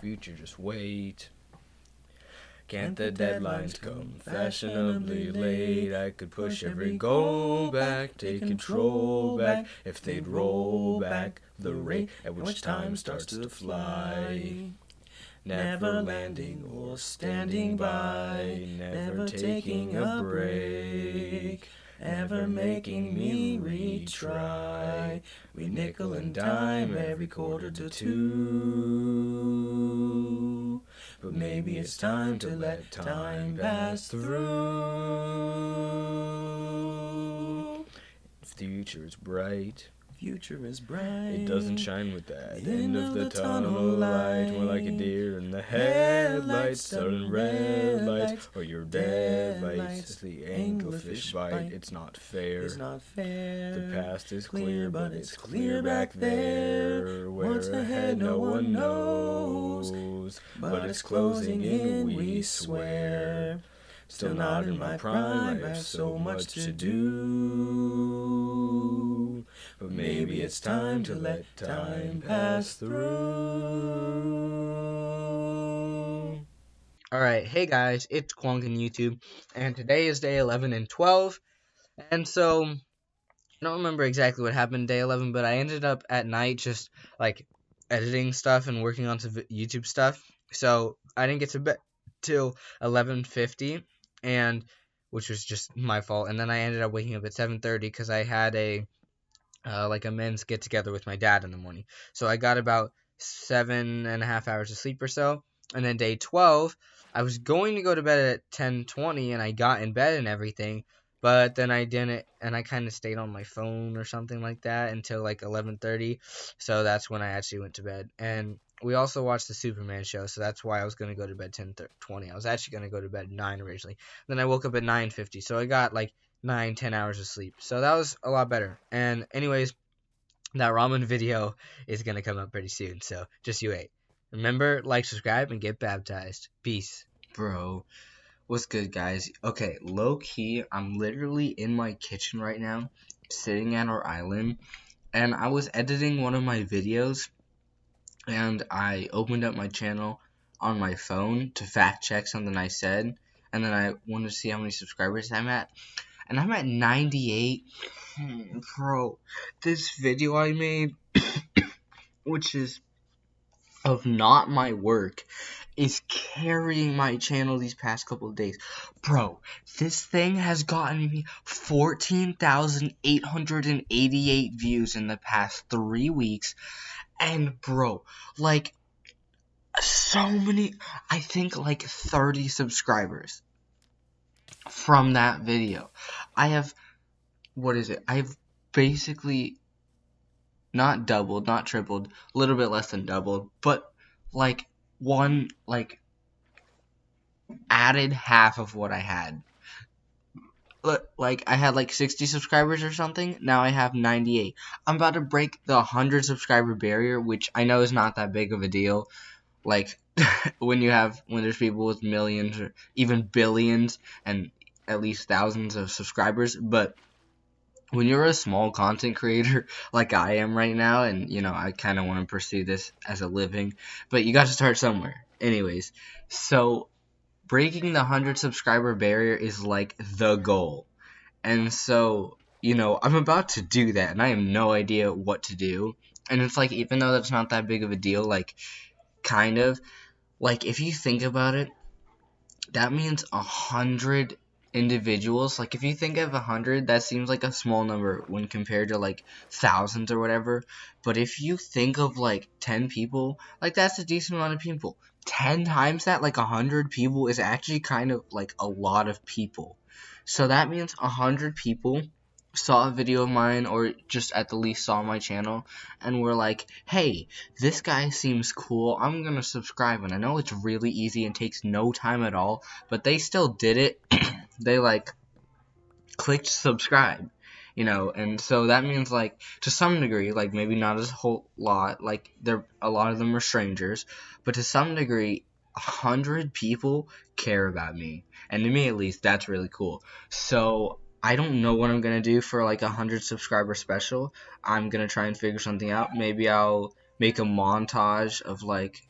future, just wait. Can't the deadlines come fashionably late? I could push every goal back, take control back, if they'd roll back the rate at which time starts to fly. Never landing or standing by, never taking a break, ever making me retry. We nickel and dime every quarter to two, but maybe it's time to let time pass through. The future is bright. Future is bright. It doesn't shine with that end of the tunnel light. More like a deer in the headlights, sudden red lights, or your dead lights. The anglerfish bite. It's not fair. It's not fair. The past is clear, but it's clear back there. Where ahead no one knows, but it's closing in, we swear. Still not in my prime, I have so much to do, but maybe it's time to let time pass through. Alright, hey guys, it's Kwonkin YouTube, and today is day 11 and 12, and so, I don't remember exactly what happened day 11, but I ended up at night just, like, editing stuff and working on some YouTube stuff, so I didn't get to bed till 11:50, and which was just my fault, and then I ended up waking up at 7:30 because I had a men's get together with my dad in the morning. So I got about 7.5 hours of sleep or so. And then day 12, I was going to go to bed at 10:20 and I got in bed and everything, but then I didn't, and I kind of stayed on my phone or something like that until like 11:30. So that's when I actually went to bed. And we also watched the Superman show, so that's why I was going to go to bed 10:20. I was actually going to go to bed 9 originally. Then I woke up at 9:50, so I got like 9-10 hours of sleep. So that was a lot better. And anyways, that ramen video is going to come up pretty soon, so just you wait. Remember, like, subscribe, and get baptized. Peace. Bro, what's good, guys? Okay, low-key, I'm literally in my kitchen right now, sitting at our island, and I was editing one of my videos, and I opened up my channel on my phone to fact check something I said, and then I wanted to see how many subscribers I'm at, and I'm at 98. Bro, this video I made, which is of not my work, is carrying my channel these past couple of days. Bro, this thing has gotten me 14,888 views in the past 3 weeks. And bro, like, so many, I think like 30 subscribers from that video. I have, I've basically not doubled, not tripled, a little bit less than doubled, but like added half of what I had. Like, I had like 60 subscribers or something. Now I have 98. I'm about to break the 100 subscriber barrier, which I know is not that big of a deal. Like, when there's people with millions or even billions and at least thousands of subscribers, but when you're a small content creator like I am right now, and you know, I kind of want to pursue this as a living, but you got to start somewhere. Anyways, so breaking the 100 subscriber barrier is like the goal. And so, you know, I'm about to do that, and I have no idea what to do. And it's like, even though that's not that big of a deal, like, kind of, like, if you think about it, that means 100 individuals. Like, if you think of 100, that seems like a small number when compared to like thousands or whatever. But if you think of like 10 people, like, that's a decent amount of people. 10 times that, like 100 people, is actually kind of like a lot of people. So that means 100 people saw a video of mine, or just at the least saw my channel, and were like, hey, this guy seems cool, I'm gonna subscribe. And I know it's really easy and takes no time at all, but they still did it. They like clicked subscribe, you know. And so that means, like, to some degree, like, maybe not a whole lot, like, a lot of them are strangers, but to some degree 100 people care about me, and to me at least, that's really cool. So I don't know what I'm gonna do for like 100 subscriber special. I'm gonna try and figure something out. Maybe I'll make a montage of like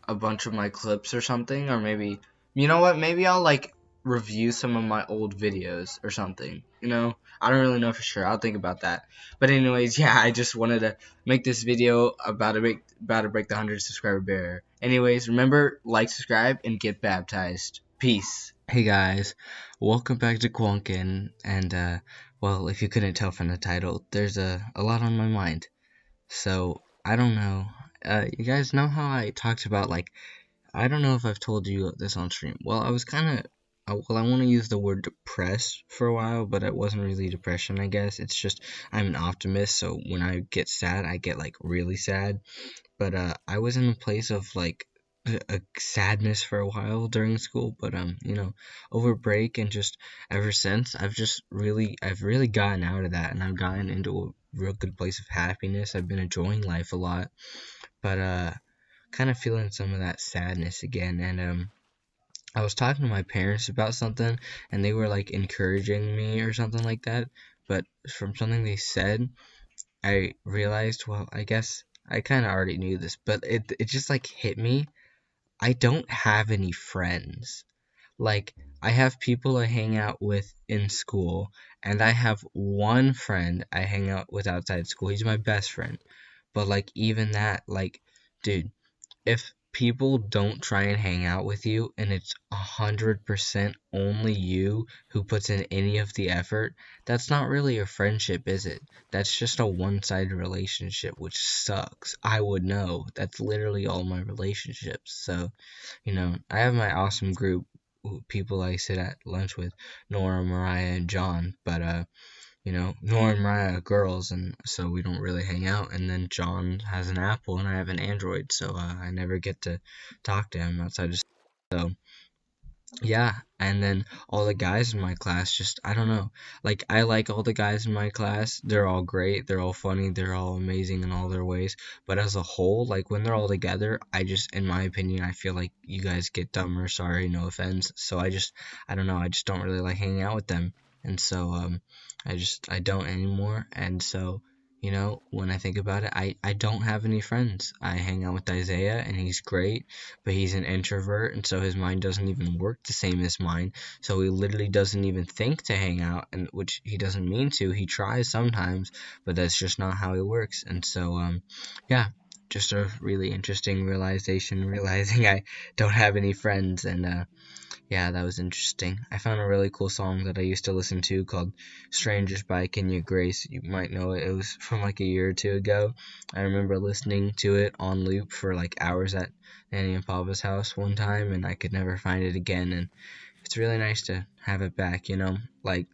a bunch of my clips or something, or maybe, you know what, maybe I'll like review some of my old videos or something, you know? I don't really know for sure. I'll think about that. But anyways, yeah, I just wanted to make this video about to break the 100 subscriber barrier. Anyways, remember, like, subscribe, and get baptized. Peace. Hey guys, welcome back to Quonkin, and well, if you couldn't tell from the title, there's a lot on my mind. So, I don't know. You guys know how I talked about, like, I don't know if I've told you this on stream. Well, I was kind of, well, I want to use the word depressed for a while, but it wasn't really depression, I guess. It's just, I'm an optimist, so when I get sad, I get, like, really sad. But, I was in a place of, like, a sadness for a while during school, but, you know, over break and just ever since, I've really gotten out of that, and I've gotten into a real good place of happiness. I've been enjoying life a lot, but, kind of feeling some of that sadness again, and I was talking to my parents about something, and they were like encouraging me or something like that, but from something they said, I realized, well, I guess I kind of already knew this, but it just like hit me. I don't have any friends. Like, I have people I hang out with in school, and I have one friend I hang out with outside school. He's my best friend. But like even that, like, dude, if people don't try and hang out with you and it's 100% only you who puts in any of the effort, that's not really a friendship, is it? That's just a one-sided relationship, which sucks. I would know. That's literally all my relationships. So, you know, I have my awesome group, people I sit at lunch with, Nora, Mariah, and John, but you know, Nora and Mariah are girls, and so we don't really hang out. And then John has an Apple, and I have an Android, so I never get to talk to him outside of. So yeah, and then all the guys in my class, just I don't know. Like, I like all the guys in my class. They're all great. They're all funny. They're all amazing in all their ways. But as a whole, like when they're all together, I just, in my opinion, I feel like you guys get dumber. Sorry, no offense. So I don't know. I just don't really like hanging out with them. And so I don't anymore. And so, you know, when I think about it, I don't have any friends. I hang out with Isaiah, and he's great, but he's an introvert, and so his mind doesn't even work the same as mine. So he literally doesn't even think to hang out, and which he doesn't mean to. He tries sometimes, but that's just not how he works. And so, yeah, just a really interesting realization, realizing I don't have any friends, and yeah, that was interesting. I found a really cool song that I used to listen to called Strangers by Kenya Grace. You might know it. It was from like a year or two ago. I remember listening to it on loop for like hours at Nanny and Papa's house one time, and I could never find it again. And it's really nice to have it back, you know? Like,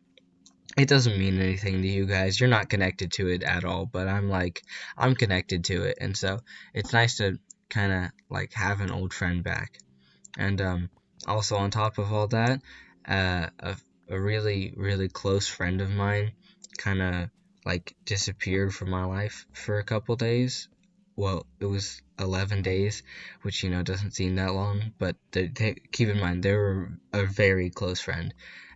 it doesn't mean anything to you guys. You're not connected to it at all, but I'm connected to it. And so it's nice to kind of like have an old friend back. And also on top of all that, uh, a, a really really close friend of mine kind of like disappeared from my life for a couple days. Well, it was 11 days, which, you know, doesn't seem that long, but keep in mind they were a very close friend,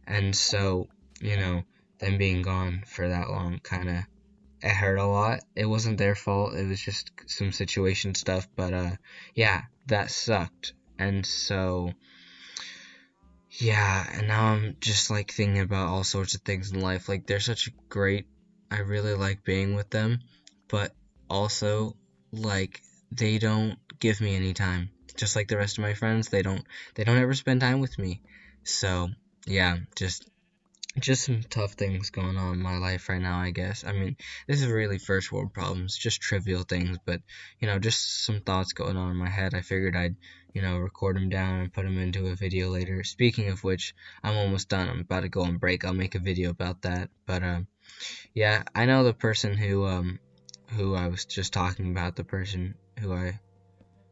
and so, you know, them being gone for that long kind of, it hurt a lot. It wasn't their fault. It was just some situation stuff, but yeah, that sucked. And so yeah, and now I'm just like thinking about all sorts of things in life. Like, they're such a great, I really like being with them, but also like they don't give me any time. Just like the rest of my friends, they don't ever spend time with me. So, yeah, just some tough things going on in my life right now, I guess. I mean, this is really first world problems, just trivial things, but, you know, just some thoughts going on in my head. I figured I'd, you know, record them down and put them into a video later. Speaking of which, I'm almost done. I'm about to go on break. I'll make a video about that. But, yeah, I know the person who I was just talking about, the person who I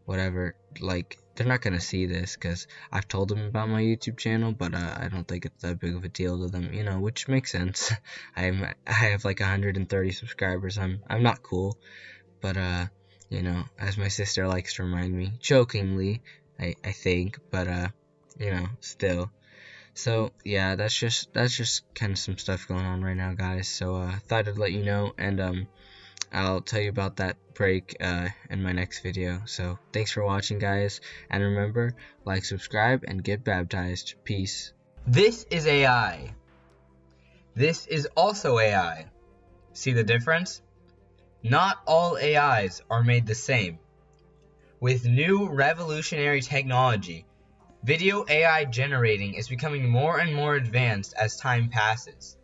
whatever, like, they're not gonna see this because I've told them about my YouTube channel, but I don't think it's that big of a deal to them, you know, which makes sense. I have like 130 subscribers. I'm not cool, but you know, as my sister likes to remind me, jokingly, I think, but you know, still. So yeah, that's just kind of some stuff going on right now, guys. So thought I'd let you know, and I'll tell you about that break in my next video. So thanks for watching, guys, and remember, like, subscribe, and get baptized. Peace. This is AI. This is also AI. See the difference? Not all AIs are made the same. With new revolutionary technology, video AI generating is becoming more and more advanced as time passes.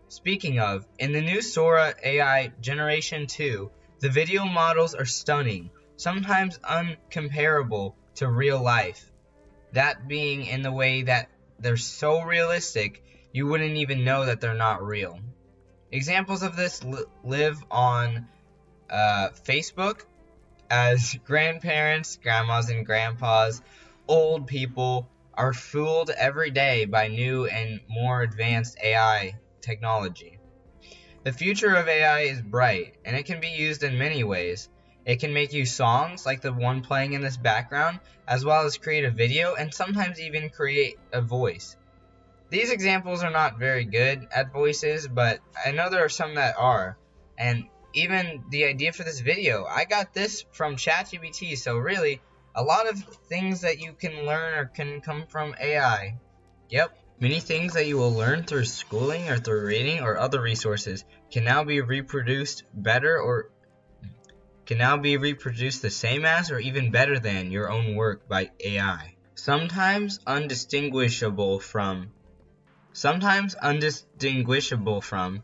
Speaking of, in the new Sora AI Generation 2, the video models are stunning, sometimes uncomparable to real life. That being in the way that they're so realistic, you wouldn't even know that they're not real. Examples of this live on Facebook, as grandparents, grandmas, and grandpas, old people are fooled every day by new and more advanced AI technology. The future of AI is bright, and it can be used in many ways. It can make you songs like the one playing in this background, as well as create a video and sometimes even create a voice. These examples are not very good at voices, but I know there are some that are. And even the idea for this video, I got this from ChatGPT, so really, a lot of things that you can learn or can come from AI. Yep. Many things that you will learn through schooling or through reading or other resources can now be reproduced better or can now be reproduced the same as or even better than your own work by AI. Sometimes undistinguishable from, sometimes indistinguishable from,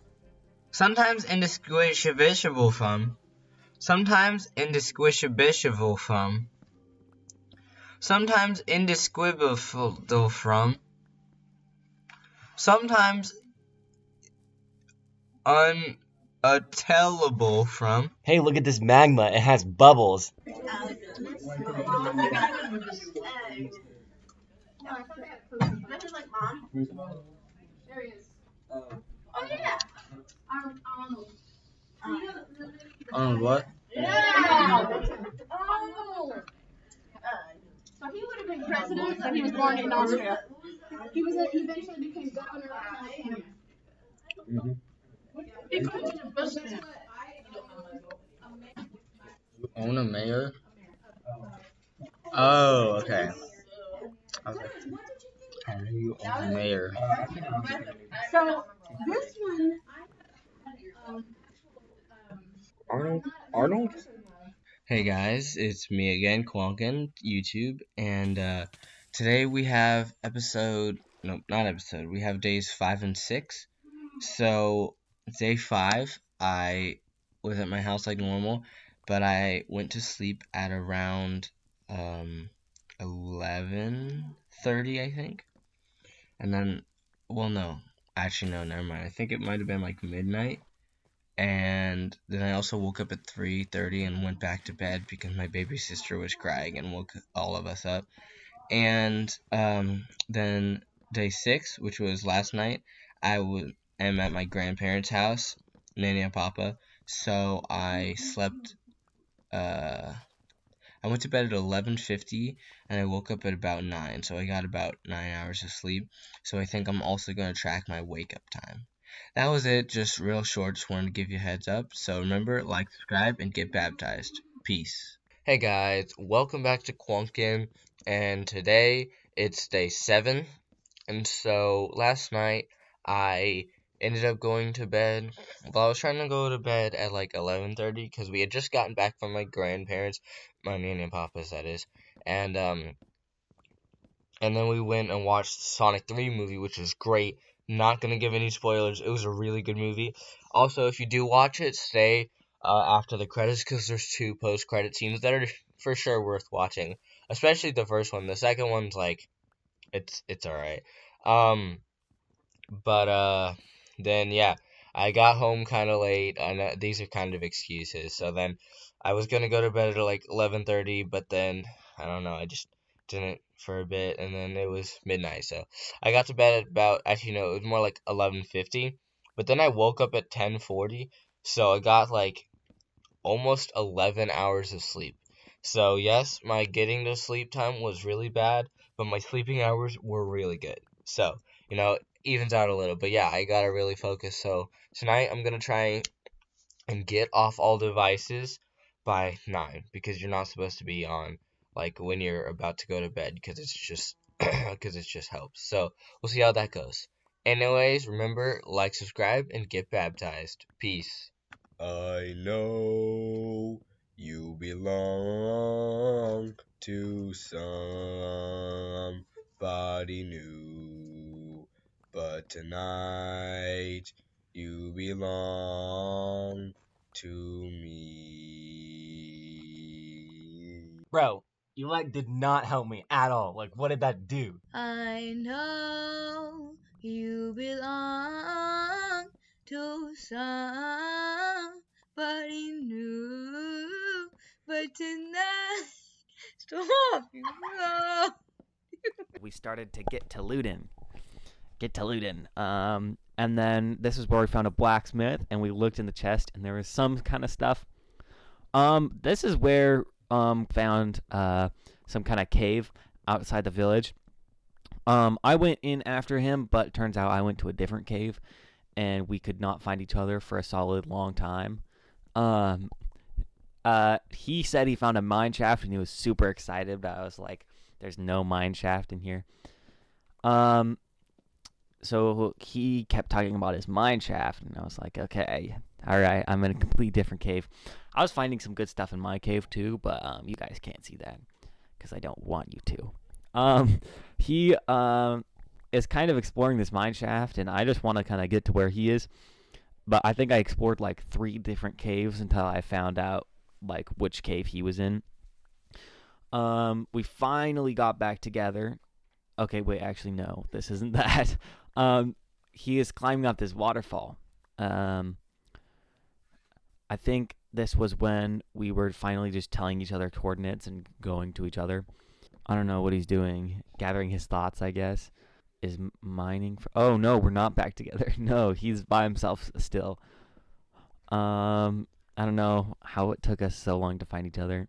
sometimes indistinguishable from, sometimes indistinguishable from, sometimes indistinguishable from, sometimes untellable from. Hey, look at this magma. It has bubbles. On what? So he would have been president, but he was born in Austria. He eventually became governor of California. He could have been a Bush. Own a mayor? Oh, okay. Okay. How do you own a mayor? So this one, Arnold? Hey guys, it's me again, Quonkin, YouTube, and today we have we have days 5 and 6. So, day 5, I was at my house like normal, but I went to sleep at around 11:30, I think. And then, well, no, actually, no, never mind. I think it might have been like midnight. And then I also woke up at 3:30 and went back to bed because my baby sister was crying and woke all of us up. And then day 6, which was last night, am at my grandparents' house, Nanny and Papa. So I slept. I went to bed at 11:50 and I woke up at about 9. So I got about 9 hours of sleep. So I think I'm also gonna track my wake up time. That was it, just real short, just wanted to give you a heads up. So remember, like, subscribe, and get baptized. Peace. Hey guys, welcome back to Quonkin, and today it's day 7, and so last night I ended up going to bed. Well, I was trying to go to bed at like 11:30 because we had just gotten back from my grandparents, my nanny and papa's, that is, and then we went and watched the Sonic 3 movie, which was great. Not gonna give any spoilers. It was a really good movie. Also, if you do watch it, stay after the credits because there's 2 post-credit scenes that are for sure worth watching. Especially the first one. The second one's like, it's alright. But then yeah, I got home kind of late. I know these are kind of excuses. So then I was gonna go to bed at like 11:30, but then I don't know. I just didn't for a bit, and then it was midnight. So I got to bed at about, actually no, it was more like 11:50. But then I woke up at 10:40, so I got like almost 11 hours of sleep. So yes, my getting to sleep time was really bad, but my sleeping hours were really good. So, evens out a little. But yeah, I gotta really focus. So tonight I'm gonna try and get off all devices by 9, because you're not supposed to be on like when you're about to go to bed, because it's just because it just helps. So we'll see how that goes. Anyways, remember, like, subscribe, and get baptized. Peace. I know you belong to somebody new, but tonight you belong to me. Bro, you did not help me at all. What did that do? I know you belong to somebody new, but tonight, stop, you know. We started to get to Luden. And then this is where we found a blacksmith, and we looked in the chest, and there was some kind of stuff. This is where found some kind of cave outside the village. I went in after him, but it turns out I went to a different cave, and we could not find each other for a solid long time. He said he found a mine shaft, and he was super excited, but I was like, there's no mine shaft in here. So he kept talking about his mine shaft, and I was like, okay, all right, I'm in a completely different cave. I was finding some good stuff in my cave too, but you guys can't see that because I don't want you to. He is kind of exploring this mine shaft, and I just want to kind of get to where he is. But I think I explored like 3 different caves until I found out like which cave he was in. We finally got back together. Okay, wait, actually no, this isn't that. He is climbing up this waterfall. I think this was when we were finally just telling each other coordinates and going to each other. I don't know what he's doing. Gathering his thoughts, I guess. Is mining for... Oh, no, we're not back together. No, he's by himself still. I don't know how it took us so long to find each other.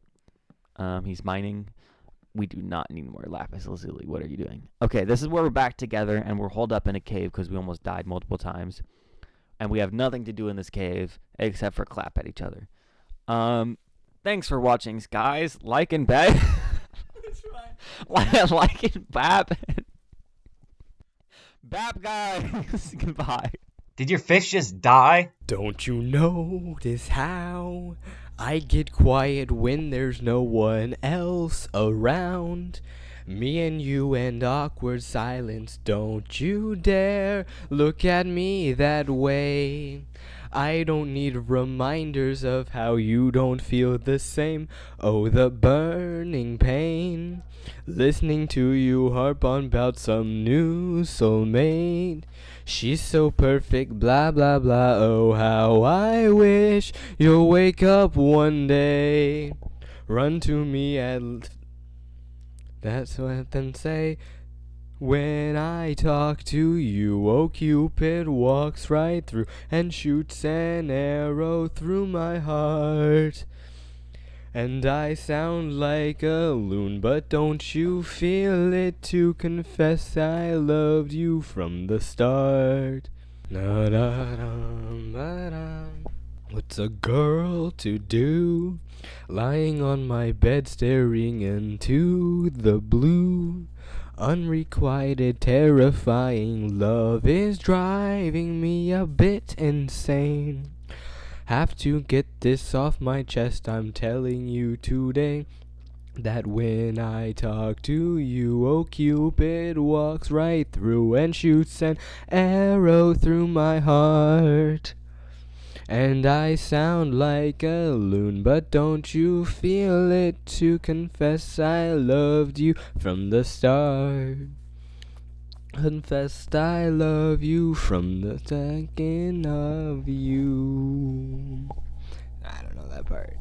He's mining. We do not need more lapis lazuli. What are you doing? Okay, this is where we're back together, and we're holed up in a cave because we almost died multiple times. And we have nothing to do in this cave except for clap at each other. Thanks for watching, guys. Like and bap. Like and bap. Bap, guys. Goodbye. Did your fish just die? Don't you notice how I get quiet when there's no one else around? Me and you and awkward silence, don't you dare look at me that way. I don't need reminders of how you don't feel the same. Oh, the burning pain, listening to you harp on about some new soulmate. She's so perfect, blah blah blah, oh how I wish you'll wake up one day. Run to me and that's what then say. When I talk to you, oh Cupid walks right through and shoots an arrow through my heart. And I sound like a loon, but don't you feel it to confess I loved you from the start? What's a girl to do? Lying on my bed staring into the blue. Unrequited, terrifying love is driving me a bit insane. Have to get this off my chest, I'm telling you today, that when I talk to you, oh Cupid walks right through and shoots an arrow through my heart. And I sound like a loon, but don't you feel it to confess I loved you from the start? Confessed I love you from the second of you. I don't know that part.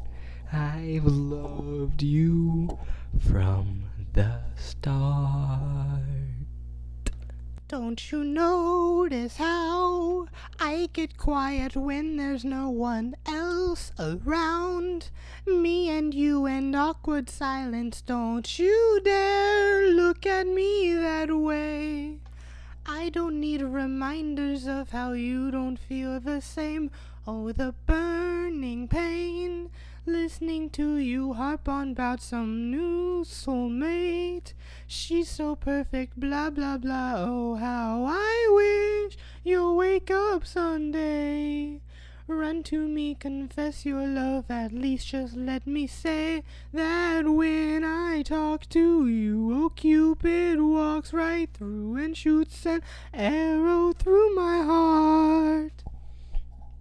I've loved you from the start. Don't you notice how I get quiet when there's no one else around? Me and you and awkward silence, don't you dare look at me that way. I don't need reminders of how you don't feel the same. Oh, the burning pain, listening to you harp on about some new soulmate. She's so perfect, blah, blah, blah. Oh, how I wish you'll wake up someday. Run to me, confess your love, at least just let me say that when I talk to you, oh Cupid walks right through and shoots an arrow through my heart.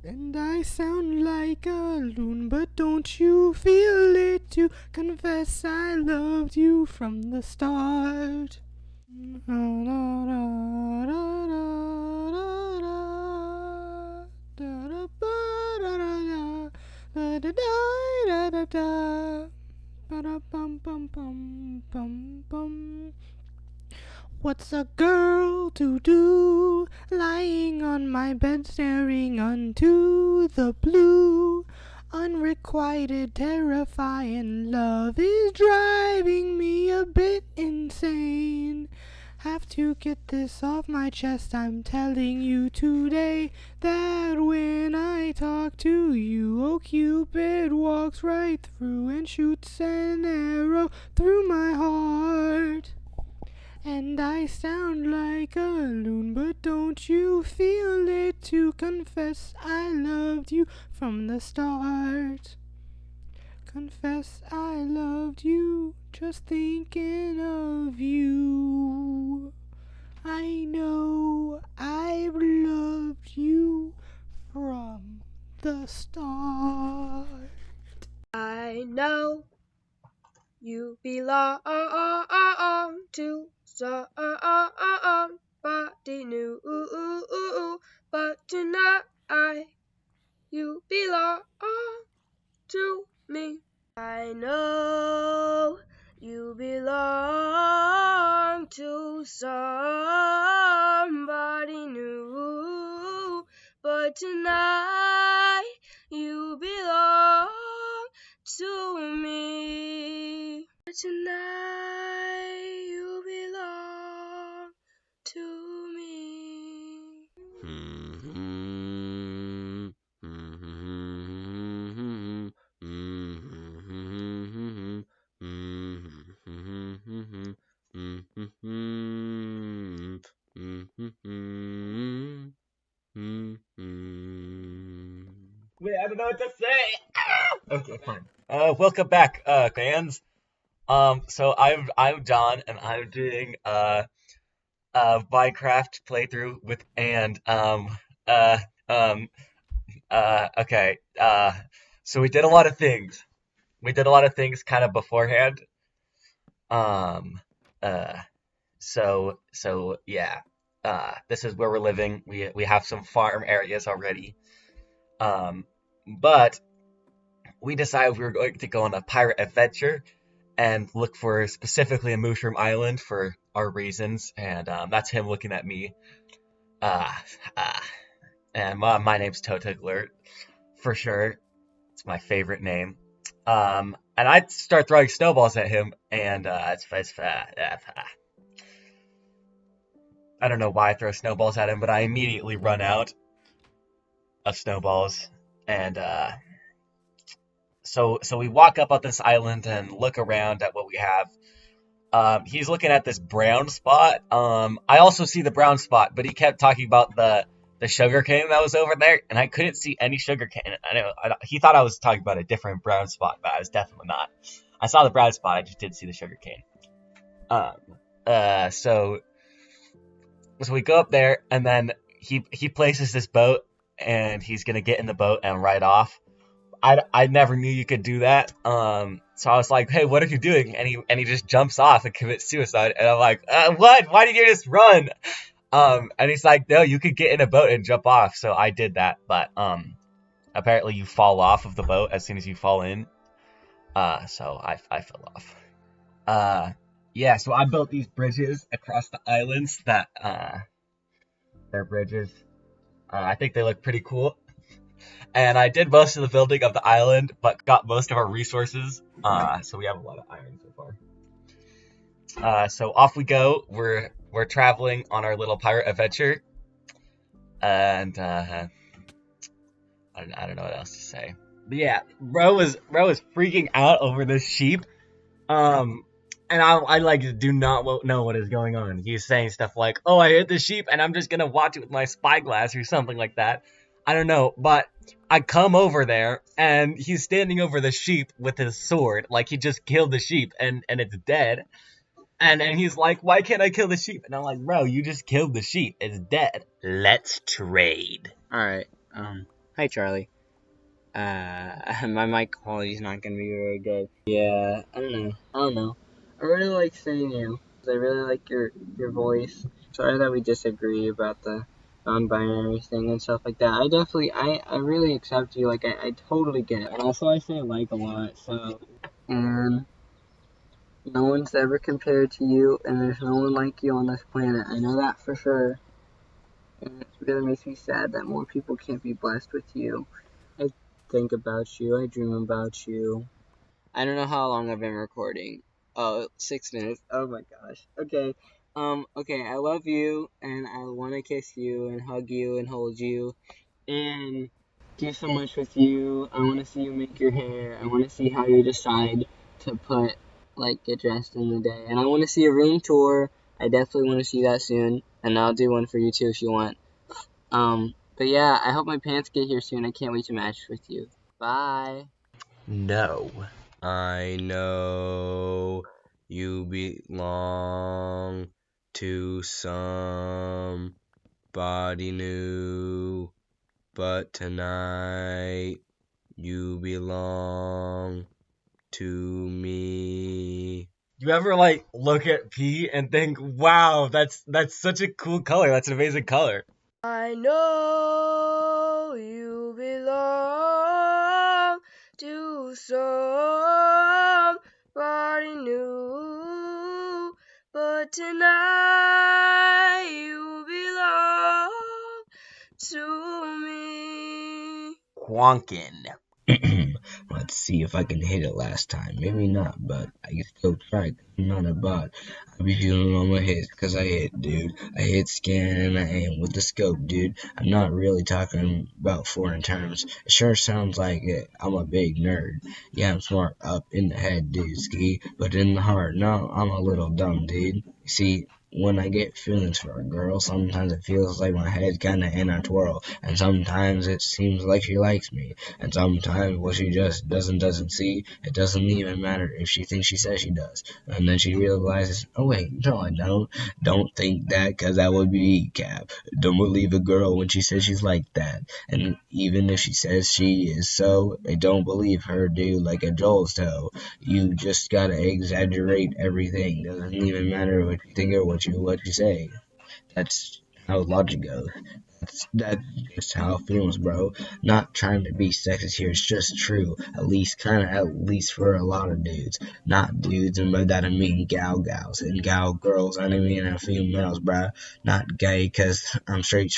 And I sound like a loon, but don't you feel it to confess I loved you from the start? What's a girl to do, lying on my bed staring unto the blue? Unrequited, terrifying love is driving me a bit insane. Have to get this off my chest, I'm telling you today that when I talk to you, oh Cupid walks right through and shoots an arrow through my heart. And I sound like a loon, but don't you feel it to confess I loved you from the start? Confess I loved you, just thinking of you. I know I've loved you from the start. I know you belong to somebody new, but tonight you belong to me. I know you belong to somebody new, but tonight you belong to me. Tonight you belong to me. Wait, I don't know what to say. Okay, fine. Welcome back, fans. So I'm John, and I'm doing Minecraft playthrough with okay. So we did a lot of things. We did a lot of things kind of beforehand. So yeah. This is where we're living. We have some farm areas already. But we decided we were going to go on a pirate adventure and look for specifically a mushroom island for our reasons, and that's him looking at me. And my name's Totiglert, for sure. It's my favorite name. And I'd start throwing snowballs at him, and I don't know why I throw snowballs at him, but I immediately run out of snowballs, and so we walk up on this island and look around at what we have. He's looking at this brown spot. I also see the brown spot, but he kept talking about the sugar cane that was over there, and I couldn't see any sugar cane. He thought I was talking about a different brown spot, but I was definitely not. I saw the brown spot, I just didn't see the sugar cane. So we go up there, and then he places this boat, and he's gonna get in the boat and ride off. I never knew you could do that. So I was like, hey, what are you doing? And he just jumps off and commits suicide. And I'm like, what? Why did you just run? And he's like, no, you could get in a boat and jump off. So I did that. But apparently you fall off of the boat as soon as you fall in. So I fell off. Yeah, so I built these bridges across the islands that they're bridges. I think they look pretty cool. And I did most of the building of the island, but got most of our resources. So we have a lot of iron so far. So off we go. We're traveling on our little pirate adventure. And I don't know what else to say. But yeah, bro was freaking out over this sheep. And I like do not know what is going on. He's saying stuff like, "Oh, I hit the sheep, and I'm just gonna watch it with my spyglass or something like that." I don't know, but I come over there, and he's standing over the sheep with his sword, like he just killed the sheep, and it's dead. And he's like, "Why can't I kill the sheep?" And I'm like, "Bro, you just killed the sheep. It's dead. Let's trade." Alright, hi Charlie. My mic quality is not gonna be very good. Yeah, I don't know. I really like seeing you. I really like your voice. Sorry that we disagree about the non-binary thing and stuff like that. I really accept you. Like, I totally get it. And also, I say like a lot, so. And no one's ever compared to you, and there's no one like you on this planet. I know that for sure. And it really makes me sad that more people can't be blessed with you. I think about you. I dream about you. I don't know how long I've been recording. Oh, 6 minutes. Oh my gosh. Okay. Okay, I love you, and I want to kiss you, and hug you, and hold you, and do so much with you. I want to see you make your hair. I want to see how you decide to get dressed in the day. And I want to see a room tour. I definitely want to see that soon, and I'll do one for you too if you want. But yeah, I hope my pants get here soon. I can't wait to match with you. Bye. No. I know you belong to somebody new, but tonight you belong to me. You ever like look at pee and think, "Wow, that's such a cool color. That's an amazing color." I know you belong to somebody new, but tonight you belong to me. Quonkin. Let's see if I can hit it last time. Maybe not, but I can still try. 'Cause I'm not a bot. I be feeling all my hits, cause I hit, dude. I hit scan and I aim with the scope, dude. I'm not really talking about foreign terms. It sure sounds like it. I'm a big nerd. Yeah, I'm smart up in the head, dude, ski. But in the heart, no, I'm a little dumb, dude. You see, when I get feelings for a girl, sometimes it feels like my head kinda in a twirl, and sometimes it seems like she likes me, and sometimes what she just doesn't see. It doesn't even matter if she thinks she says she does, and then she realizes, oh wait, no I don't. Don't think that, 'cause that would be cap. Don't believe a girl when she says she's like that, and even if she says she is so, I don't believe her, dude, like a Joel's toe. You just gotta exaggerate everything. Doesn't even matter what you think or what you say. That's how logic goes. That's just how it feels, bro. Not trying to be sexist here, it's just true. At least for a lot of dudes. Not dudes, and by that I mean gals and gal girls. I don't mean females, bro. Not gay, 'cause I'm straight.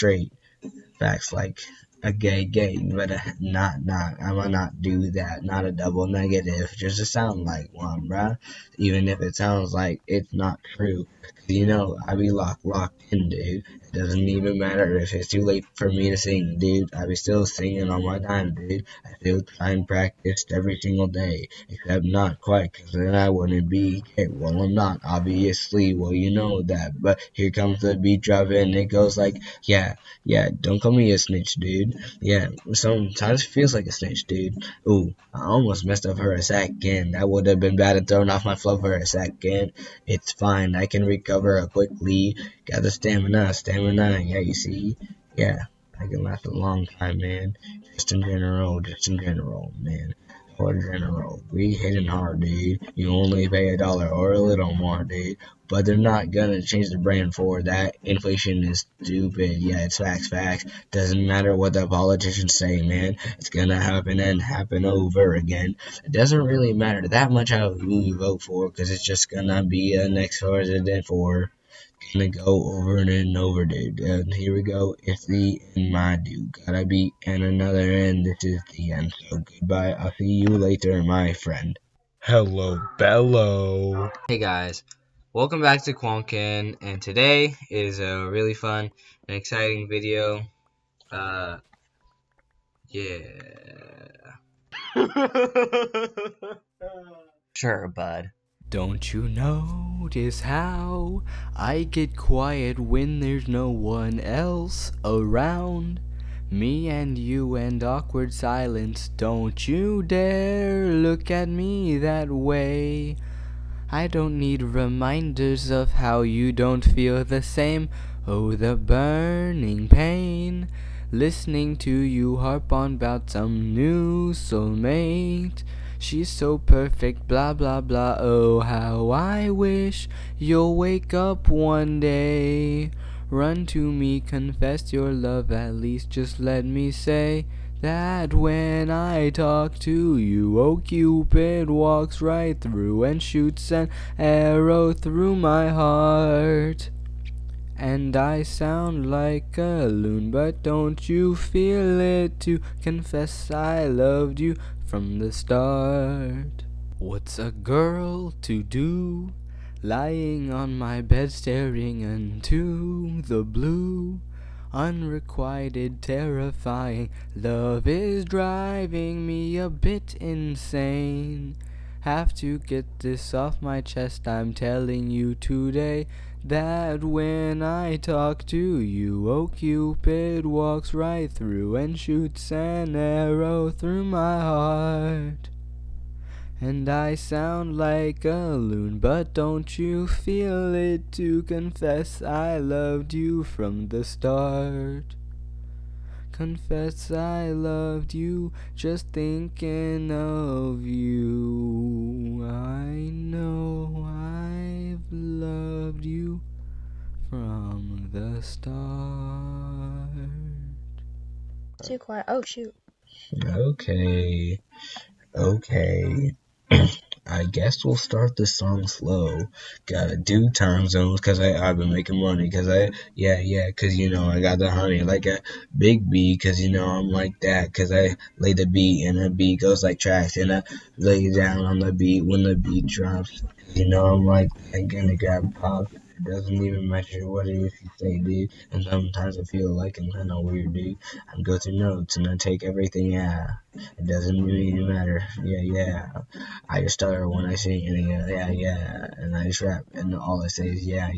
Facts like a gay, but not. I'ma not do that. Not a double negative, just to sound like one, bruh. Even if it sounds like it's not true. 'Cause you know, I be locked in, dude. It doesn't even matter if it's too late for me to sing, dude. I be still singing on my time, dude. I still try and practice every single day. Except not quite, 'cause then I wouldn't be here. Well, I'm not, obviously. Well, you know that. But here comes the beat drop and it goes like, yeah, don't call me a snitch, dude. Yeah, sometimes it feels like a snitch, dude. Ooh, I almost messed up for a second. That would have been bad and thrown off my flow for a second. It's fine, I can recover quickly. Got the stamina, yeah, you see? Yeah, I can last a long time, man. Just in general, man. For general, we hitting hard, dude. You only pay $1 or a little more, dude. But they're not gonna change the brand for that. Inflation is stupid. Yeah, it's facts. Doesn't matter what the politicians say, man. It's gonna happen and happen over again. It doesn't really matter that much who you vote for, 'cause it's just gonna be a next president for. Gonna go over and over, dude. And here we go. It's the end, my dude. Gotta be and another end. This is the end. So goodbye. I'll see you later, my friend. Hello, Bello. Hey guys, welcome back to Quonkin, and today is a really fun and exciting video. Yeah. Sure, bud. Don't you notice how I get quiet when there's no one else around? Me and you and awkward silence. Don't you dare look at me that way. I don't need reminders of how you don't feel the same. Oh, the burning pain. Listening to you harp on about some new soulmate. She's so perfect, blah blah blah. Oh, how I wish you'll wake up one day. Run to me, confess your love, at least just let me say that when I talk to you, oh Cupid walks right through and shoots an arrow through my heart. And I sound like a loon, but don't you feel it to confess I loved you from the start? What's a girl to do, lying on my bed staring into the blue? Unrequited, terrifying, love is driving me a bit insane. Have to get this off my chest, I'm telling you today that when I talk to you, oh Cupid walks right through and shoots an arrow through my heart. And I sound like a loon, but don't you feel it to confess I loved you from the start? Confess I loved you, just thinking of you. I know I've loved you from the start. Too quiet. Oh shoot. Okay. I guess we'll start this song slow. Gotta do time zones cause I've been making money cause cause you know I got the honey like a big B cause you know I'm like that cause I lay the beat and the beat goes like tracks and I lay down on the beat when the beat drops. You know I'm like I'm gonna grab pop. It doesn't even matter what it is you say, dude. And sometimes I feel like I'm kinda weird, dude. I go through notes and I take everything, yeah. It doesn't really matter, yeah. I just stutter when I sing, and yeah, and I just rap, and all I say is yeah.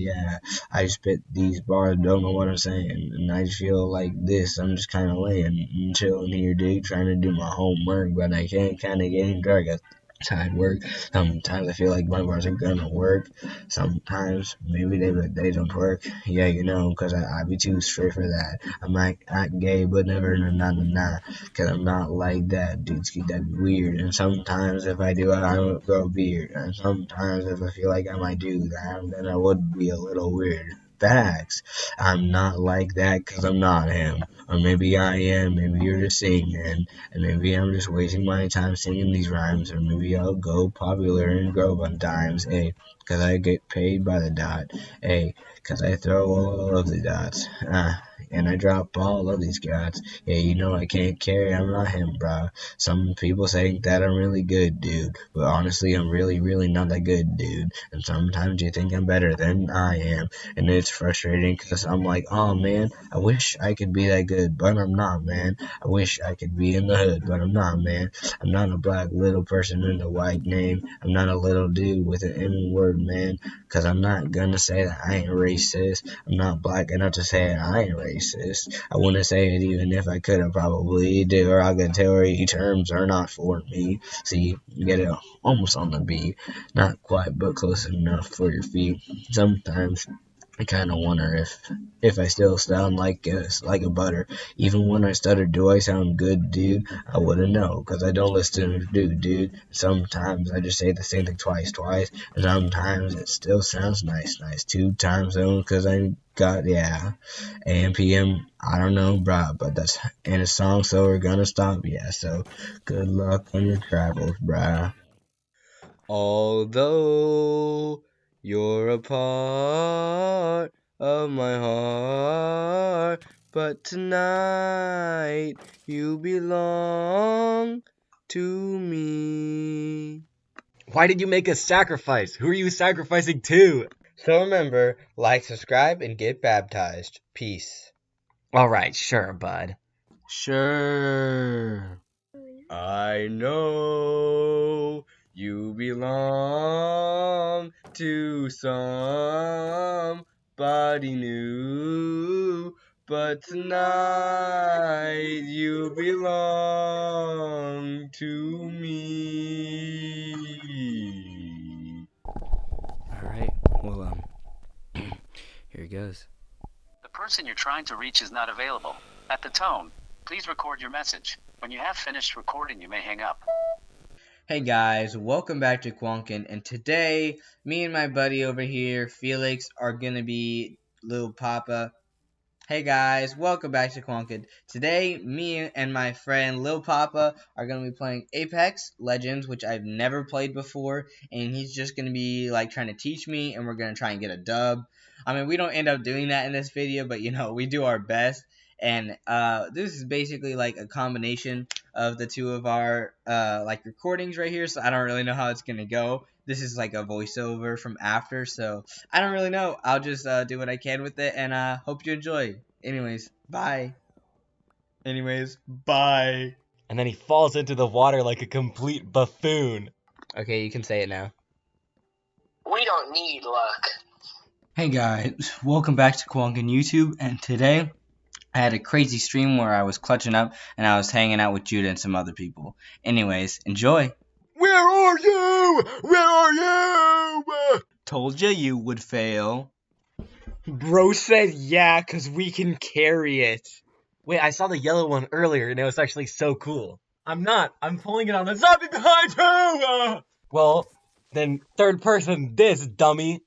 I just spit these bars, don't know what I'm saying, and I just feel like this. I'm just kind of laying and chilling here, dude, trying to do my homework, but I can't kind of getting dark outside work. Sometimes I feel like my bars are gonna work. Sometimes maybe they don't work. Yeah, you know, cause I be too straight for that. I might act gay, but never nah. Cause I'm not like that, dudes get that weird. And sometimes if I do, I don't grow a beard. And sometimes if I feel like I might do that, then I would be a little weird. Facts. I'm not like that cause I'm not him. Or maybe I am, maybe you're just singing. And maybe I'm just wasting my time singing these rhymes. Or maybe I'll go popular and grow on dimes. Hey, cause I get paid by the dot. Hey, cause I throw all of the dots. And I drop all of these gods. Yeah, you know I can't carry, I'm not him, bro. Some people think that I'm really good, dude. But honestly, I'm really not that good, dude. And sometimes you think I'm better than I am. And it's frustrating because I'm like, oh man, I wish I could be that good, but I'm not, man. I wish I could be in the hood, but I'm not, man. I'm not a black little person in a white name. I'm not a little dude with an N-word, man. Cause I'm not gonna say that I ain't racist. I'm not black enough to say that I ain't racist. I wouldn't say it even if I could. I probably do, or I could tell you terms are not for me. See, you get it almost on the beat, not quite, but close enough for your feet. Sometimes I kind of wonder if I still sound like a butter. Even when I stutter, do I sound good, dude? I wouldn't know, cause I don't listen to dude. Sometimes I just say the same thing twice, and sometimes it still sounds nice. 2 time zones, cause I got, AM, PM, I don't know, bruh, but that's in a song, so we're gonna stop, so good luck on your travels, bruh. Although you're a part of my heart, but tonight you belong to me. Why did you make a sacrifice? Who are you sacrificing to? So remember, like, subscribe, and get baptized. Peace. Alright, sure, bud. Sure. I know you belong to somebody new, but tonight you belong to me. All right. Well, here it goes. The person you're trying to reach is not available. At the tone, please record your message. When you have finished recording, you may hang up. Hey guys, welcome back to Quonkin, and today, me and my buddy over here, Felix, are gonna be Lil Papa. Hey guys, welcome back to Quonkin. Today, me and my friend Lil Papa are gonna be playing Apex Legends, which I've never played before, and he's just gonna be like trying to teach me, and we're gonna try and get a dub. I mean, we don't end up doing that in this video, but you know, we do our best. And this is basically like a combination of the two of our like recordings right here, so I don't really know how it's gonna go. This is like a voiceover from after, so I don't really know. I'll just do what I can with it, and hope you enjoy. Anyways, bye. Bye. And then he falls into the water like a complete buffoon. Okay, you can say it now. We don't need luck. Hey guys, welcome back to Quonkin YouTube, and today I had a crazy stream where I was clutching up and I was hanging out with Judah and some other people. Anyways, enjoy. Where are you? Where are you? Told ya you would fail. Bro said yeah, cause we can carry it. Wait, I saw the yellow one earlier and it was actually so cool. I'm not. I'm pulling it on the zombie behind you! Well, then third person this, dummy.